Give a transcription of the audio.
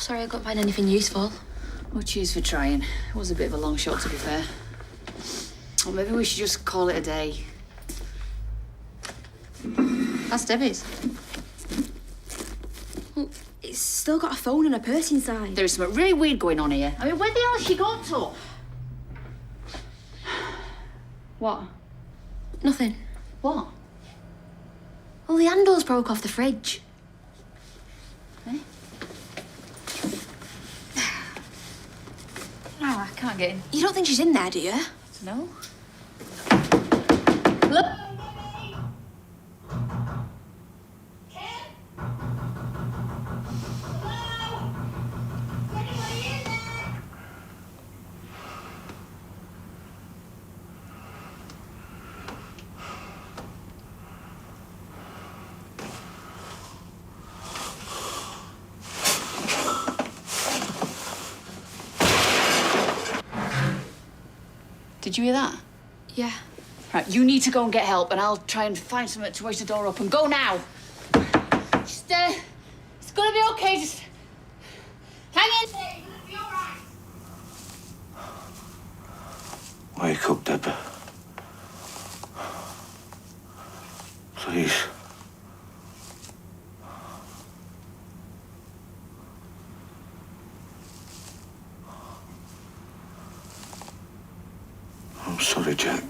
sorry I couldn't find anything useful. Well, cheers for trying. It was a bit of a long shot, to be fair. Or maybe we should just call it a day. That's Debbie's. Well, it's still got a phone and a purse inside. There is something really weird going on here. I mean, where the hell has she got to? What? Nothing. What? Well, the handles broke off the fridge. Eh? No, I can't get in. You don't think she's in there, do you? No. Look! Did you hear that? Yeah. Right, you need to go and get help, and I'll try and find something to wedge the door open. Go now! Just, it's gonna be okay, just... hang in there, you're gonna be all right. Wake up, Deborah. Please. I'm sorry, Jack.